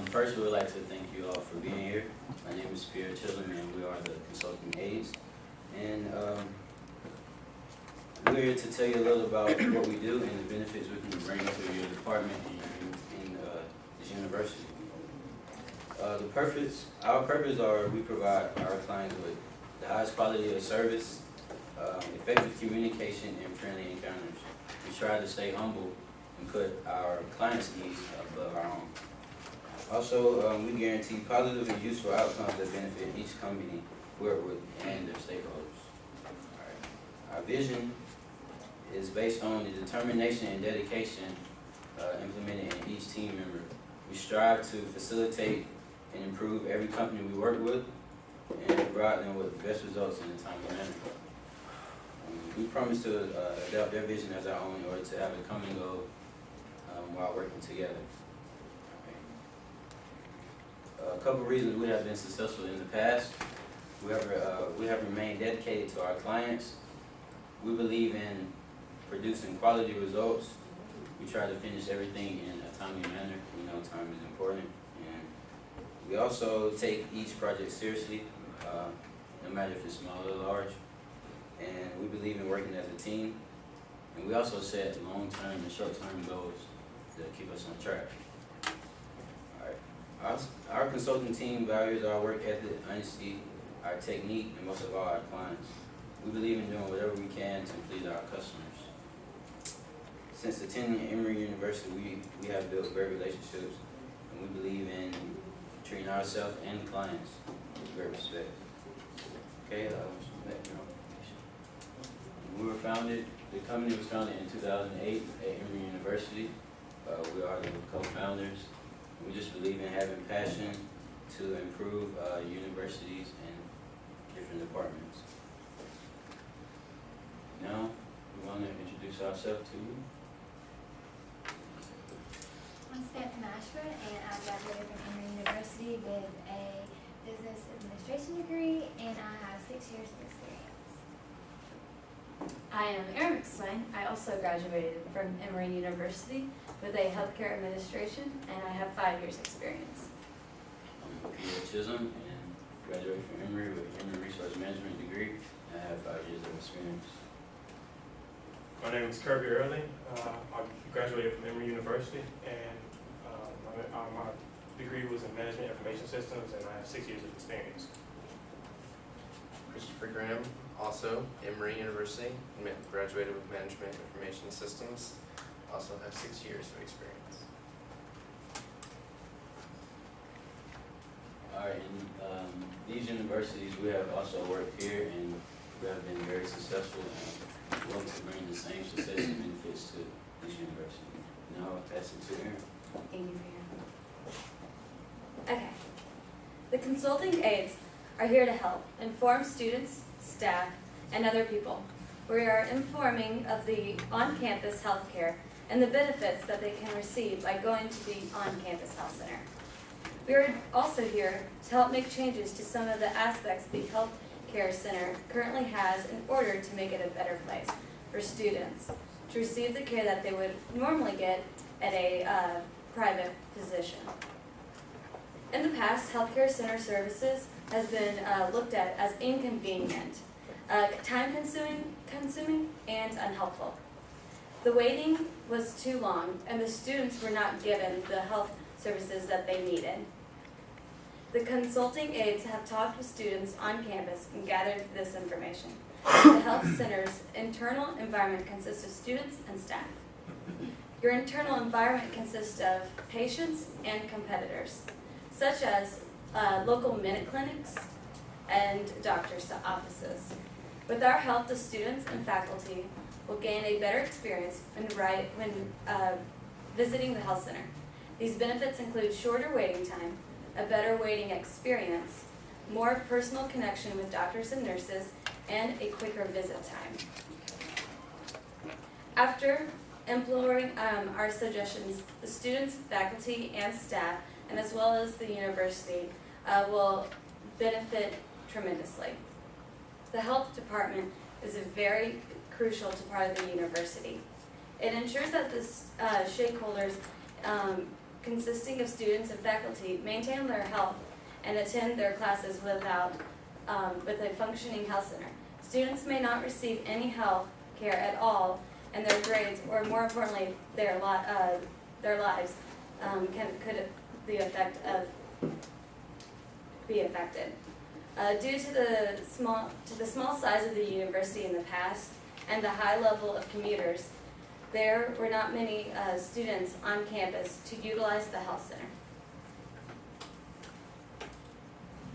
First, we would like to thank you all for being here. My name is Pierre Chisholm, and we are the consulting aides. And we're here to tell you a little about what we do and the benefits we can bring to your department in this university. Our purpose are we provide our clients with the highest quality of service, effective communication, and friendly encounters. We try to stay humble and put our clients' needs above our own. Also, we guarantee positive and useful outcomes that benefit each company we work with and their stakeholders. Our vision is based on the determination and dedication implemented in each team member. We strive to facilitate and improve every company we work with and provide them with the best results in a timely manner. We promise to adopt their vision as our own in order to have a common goal while working together. A couple of reasons we have been successful in the past. We have remained dedicated to our clients. We believe in producing quality results. We try to finish everything in a timely manner. We know time is important. And we also take each project seriously, no matter if it's small or large. And we believe in working as a team. And we also set long-term and short-term goals to keep us on track. Our consulting team values our work ethic, honesty, our technique, and most of all, our clients. We believe in doing whatever we can to please our customers. Since attending Emory University, we have built great relationships, and we believe in treating ourselves and clients with great respect. Okay, the company was founded in 2008 at Emory University. We are the co-founders. We just believe in having passion to improve universities and different departments. Now, we want to introduce ourselves to you. I'm Samantha Mashford, and I graduated from Emory University with a business administration degree, and I have 6 years of experience. I am Erin McSwain. I also graduated from Emory University with a healthcare administration, and I have 5 years experience. I'm Pierre Chisholm, and graduated from Emory with a human resource management degree, and I have 5 years of experience. My name is Kirby Early. I graduated from Emory University, and my degree was in management information systems, and I have 6 years of experience. Christopher Graham, also Emory University, graduated with management information systems, also have 6 years of experience. All right, in these universities, we have also worked here, and we have been very successful and want to bring the same success and benefits to this university. Now I'll pass it to Erin. Thank you for your Okay. The consulting aides are here to help inform students, staff, and other people. We are informing of the on-campus healthcare and the benefits that they can receive by going to the on-campus health center. We are also here to help make changes to some of the aspects the health care center currently has in order to make it a better place for students to receive the care that they would normally get at a private physician. In the past, healthcare center services has been looked at as inconvenient, time-consuming, and unhelpful. The waiting was too long, and the students were not given the health services that they needed. The consulting aides have talked with students on campus and gathered this information. The health center's internal environment consists of students and staff. Your internal environment consists of patients and competitors, such as local minute clinics and doctor's offices. With our help, the students and faculty will gain a better experience when visiting the health center. These benefits include shorter waiting time, a better waiting experience, more personal connection with doctors and nurses, and a quicker visit time. After implementing our suggestions, the students, faculty, and staff, and as well as the university, will benefit tremendously. The health department is a very crucial part of the university. It ensures that the stakeholders consisting of students and faculty maintain their health and attend their classes with a functioning health center. Students may not receive any health care at all, and their grades, or more importantly, their lives, could be affected. Due to the small size of the university in the past and the high level of commuters, there were not many students on campus to utilize the health center.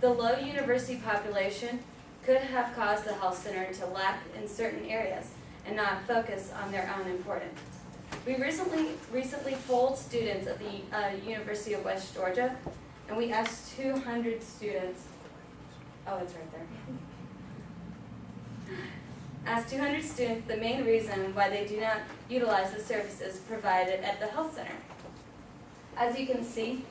The low university population could have caused the health center to lack in certain areas and not focus on their own importance. We recently polled students at the University of West Georgia, and we asked 200 students, oh, it's right there. Asked 200 students the main reason why they do not utilize the services provided at the health center. As you can see,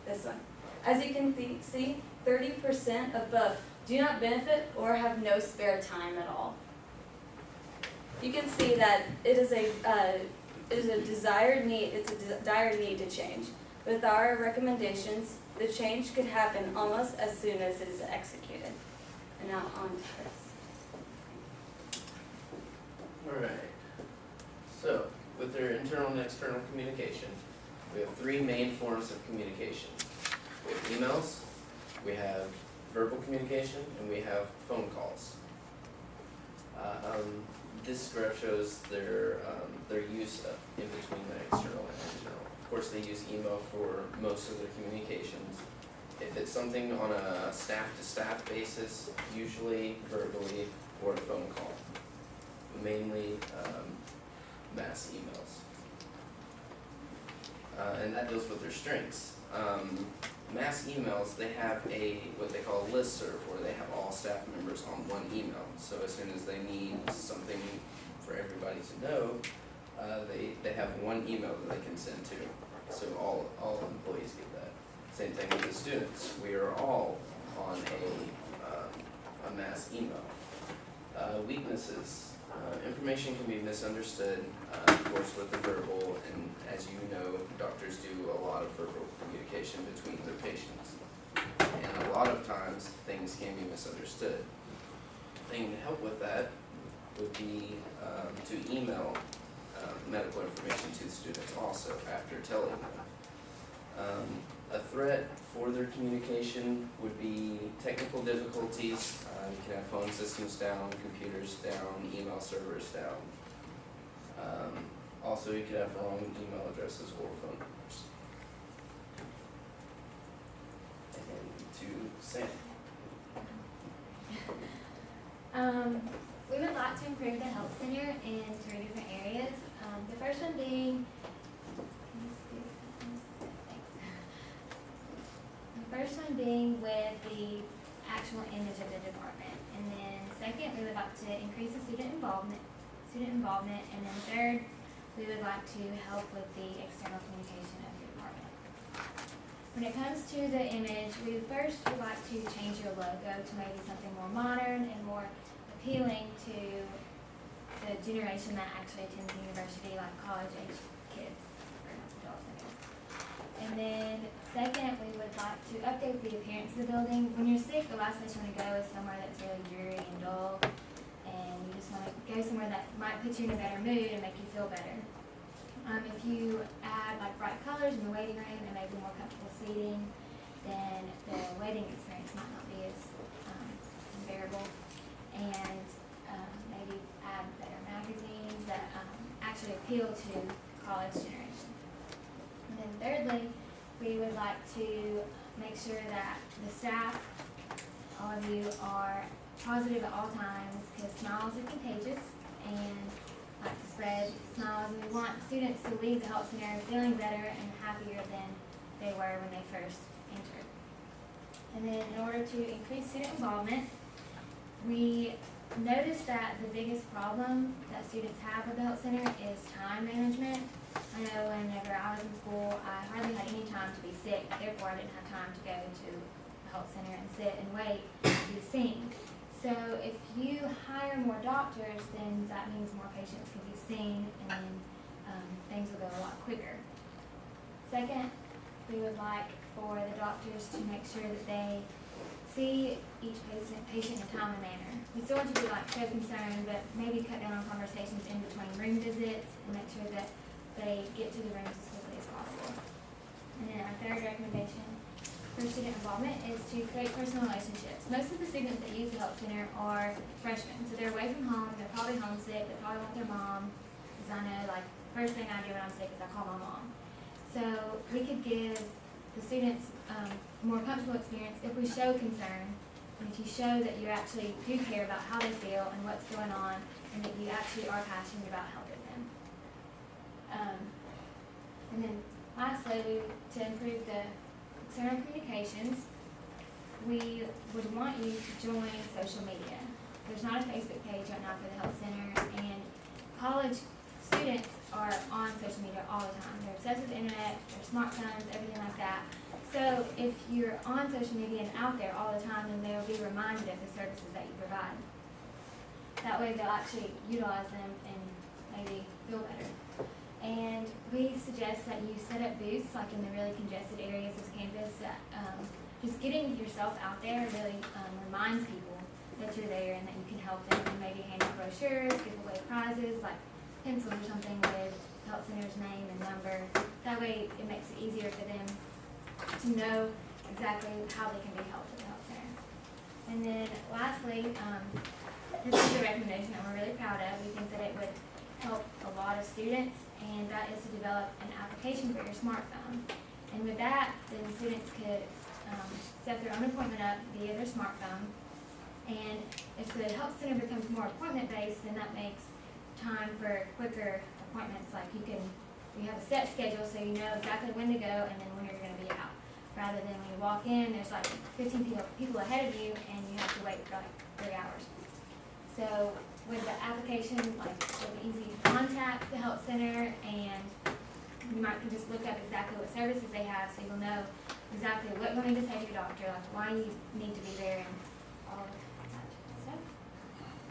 this one. As you can see, 30% of both do not benefit or have no spare time at all. You can see that it is a dire need to change. With our recommendations, the change could happen almost as soon as it is executed. And now on to Chris. Alright, so with their internal and external communication, we have three main forms of communication. We have emails, we have verbal communication, and we have phone calls. This graph shows their use in between the external and internal. Of course, they use email for most of their communications. If it's something on a staff-to-staff basis, usually verbally or a phone call. Mainly mass emails. And that deals with their strengths. Mass emails, they have what they call a listserv, where they have all staff members on one email. So as soon as they need something for everybody to know, they have one email that they can send to. So all employees get that. Same thing with the students. We are all on a mass email. Weaknesses. Information can be misunderstood, of course, with the verbal, and as you know, doctors do a lot of verbal communication between their patients. And a lot of times, things can be misunderstood. The thing to help with that would be to email medical information to the students also after telling them. A threat for their communication would be technical difficulties. You can have phone systems down, computers down, email servers down. Also, you could have wrong email addresses or phone numbers. And then to Sam. We would like to improve the health center in 3 different areas. The first one being, with the actual image of the department, and then second, we would like to increase the student involvement, and then third, we would like to help with the external communication of the department. When it comes to the image, we first would like to change your logo to maybe something more modern and more appealing to the generation that actually attends the university, like college-age kids, or adults, I guess. And then second, we would like to update the appearance of the building. When you're sick, the last place you want to go is somewhere that's really dreary and dull, and you just want to go somewhere that might put you in a better mood and make you feel better. If you add like bright colors in the waiting room and maybe more comfortable seating, then the waiting experience might not be as unbearable. And maybe add better magazines that actually appeal to college generation. And then thirdly, we would like to make sure that the staff, all of you, are positive at all times, because smiles are contagious and like to spread smiles. And we want students to leave the health center feeling better and happier than they were when they first entered. And then in order to increase student involvement, we noticed that the biggest problem that students have at the health center is time management. I know whenever I was in school, I hardly had any time to be sick, therefore I didn't have time to go to the health center and sit and wait to be seen. So if you hire more doctors, then that means more patients can be seen, and things will go a lot quicker. Second, we would like for the doctors to make sure that they see each patient in a timely manner. We still want to be like so concerned, but maybe cut down on conversations in between room visits and make sure that they get to the rooms as quickly as possible. And then our third recommendation for student involvement is to create personal relationships. Most of the students that use the Help Center are freshmen, so they're away from home, they're probably homesick, they probably want their mom, because I know like first thing I do when I'm sick is I call my mom. So we could give the students a more comfortable experience if we show concern, and if you show that you actually do care about how they feel and what's going on, and that you actually are passionate about helping them. And then lastly, to improve the external communications, we would want you to join social media. There's not a Facebook page right now for the Health Center, and college students are on social media all the time. They're obsessed with the internet, their smartphones, everything like that. So if you're on social media and out there all the time, then they'll be reminded of the services that you provide. That way they'll actually utilize them and maybe feel better. And we suggest that you set up booths like in the really congested areas of campus. Just getting yourself out there really reminds people that you're there and that you can help them, and maybe hand out brochures, give away prizes like pencils or something with Health Center's name and number. That way it makes it easier for them to know exactly how they can be helped at the Health Center. And then lastly, this is a recommendation that we're really proud of. We think that it would help a lot of students, and that is to develop an application for your smartphone. And with that, then students could set their own appointment up via their smartphone. And if the Health Center becomes more appointment-based, then that makes time for quicker appointments. Like you have a set schedule, so you know exactly when to go and then when you're going to be out. Rather than when you walk in, there's like 15 people ahead of you, and you have to wait for like 3 hours. So with the application, like it'll be easy to contact the Health Center, and you might can just look up exactly what services they have, so you'll know exactly what you'll need to say to your doctor, like why you need to be there, and all of that stuff.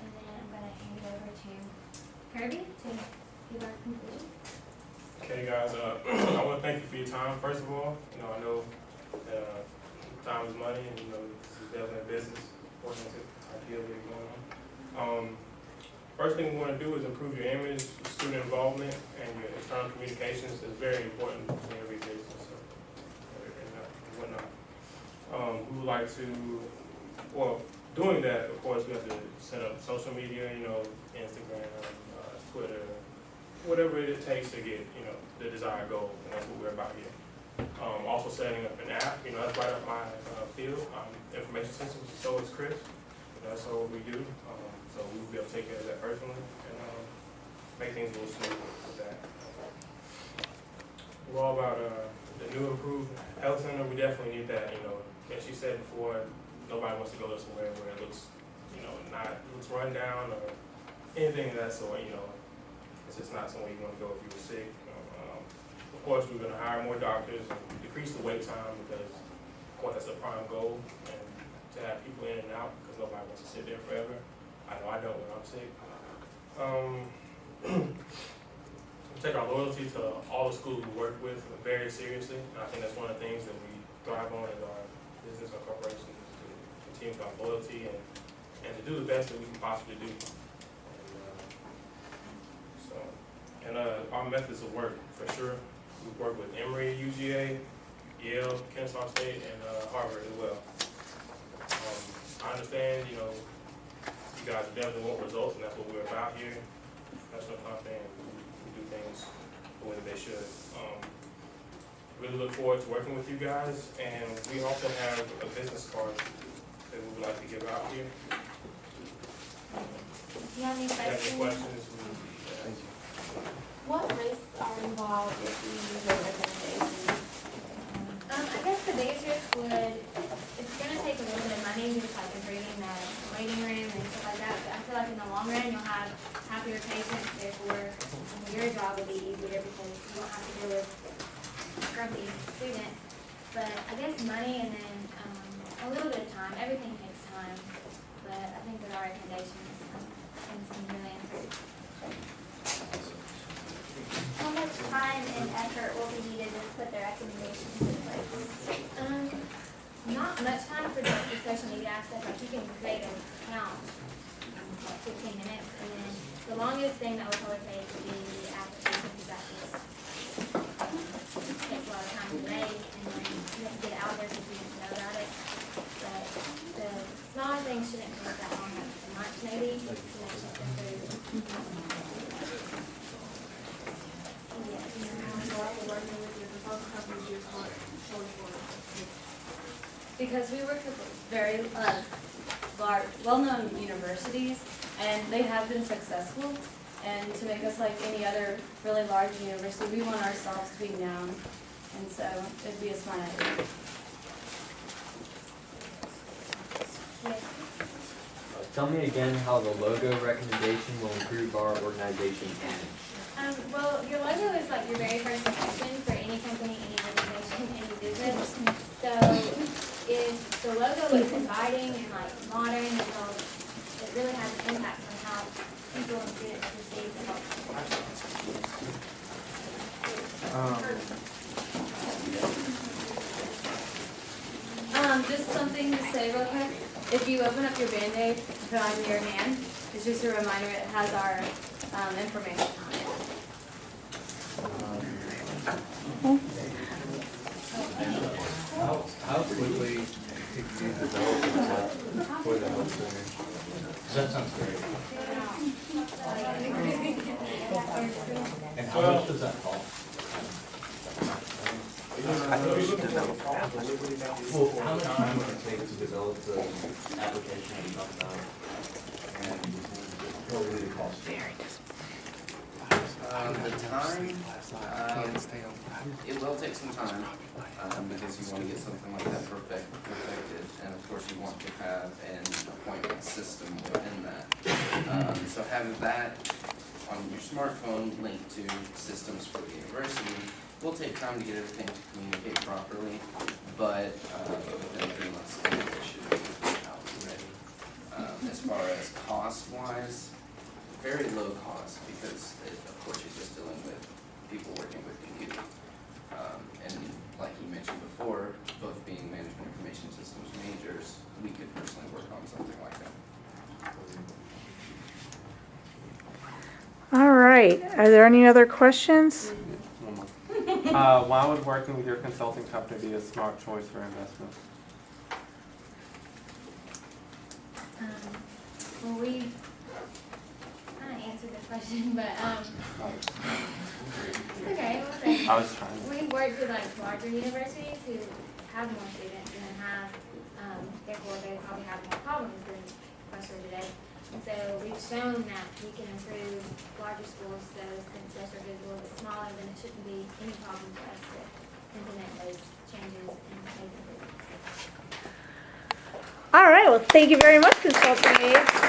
And then I'm going to hand it over to Kirby to give our conclusion. Okay, guys, I want to thank you for your time. First of all, I know that time is money, and this is definitely a business oriented idea that you're going on. First thing we want to do is improve your image, student involvement, and your external communications is very important in every business and whatnot. We would like to, well, doing that, of course, we have to set up social media, Instagram, Twitter, whatever it takes to get, the desired goal, and that's what we're about here. Also setting up an app, that's right up my field. Information systems, so is Chris. That's all we do. So we will be able to take care of that personally and make things a little smoother with that. We're all about the new improved health center. We definitely need that. As she said before, nobody wants to go somewhere where it looks, looks run down or anything of that sort. It's just not somewhere you want to go if you were sick. Of course, we're going to hire more doctors and decrease the wait time because, of course, that's a prime goal. And to have people in and out because nobody wants to sit there forever. I know I don't when I'm sick. We take our loyalty to all the schools we work with very seriously. And I think that's one of the things that we thrive on as our business, our corporation, is to continue our loyalty and to do the best that we can possibly do. And our methods of work, for sure. We work with Emory, UGA, Yale, Kennesaw State, and Harvard as well. I understand, you guys definitely want results, and that's what we're about here. Professional company, and we do things the way that they should. Really look forward to working with you guys, and we also have a business card that we would like to give out here. Do you have any If you have any questions? questions, What risks are involved if you use your recommendation? I guess the biggest risk it's going to take a little bit of money, just like improving the waiting room and stuff like that, but I feel like in the long run you'll have happier patients, therefore your job will be easier because you don't have to deal with grumpy students. But I guess money and then a little bit of time, everything takes time, but I think with our recommendations, things can really improve. time and effort will be needed to put the recommendations in place? Not much time for the social media aspect, like you can create an account in like 15 minutes, and then the longest thing that will probably take would be the application, because that just takes a lot of time to make, and then you have to get it out there so students know about it. But the smaller things shouldn't take that long, like a month maybe, to make just improve. Because we work with very large, well-known universities, and they have been successful. And to make us like any other really large university, we want ourselves to be known, and so it'd be a smart idea. Tell me again how the logo recommendation will improve our organization image. Well, your logo is like your very first impression for any company, any organization, any business. So if the logo looks inviting and like modern, it really has an impact on how people and students perceive the health. Just something to say real quick. If you open up your Band-Aid and put it on your hand, it's just a reminder it has our information on it. How quickly could you develop that for the health center? That sounds great. And how much does that cost? Well, how much time would it take to develop the application that you talked about? And what would it cost? The time, it will take some time, because you want to get something like that perfected, and of course you want to have an appointment system within that. So having that on your smartphone linked to systems for the university will take time to get everything to communicate properly, but within 3 months it should be out ready. As far as cost-wise, very low cost, because of course you're just dealing with people working with computers. And like you mentioned before, both being management information systems majors, we could personally work on something like that. All right, are there any other questions? Why would working with your consulting company be a smart choice for investment? Well, we kind of answered this question, but it's okay. We'll say. I was trying. We work with like larger universities who have more students and have, therefore they probably have more problems than Western today. And so we've shown that we can improve larger schools, so since Western is a little bit smaller, then it shouldn't be any problem for us to implement those changes and make improvements. All right, well, thank you very much, Consulting Aides.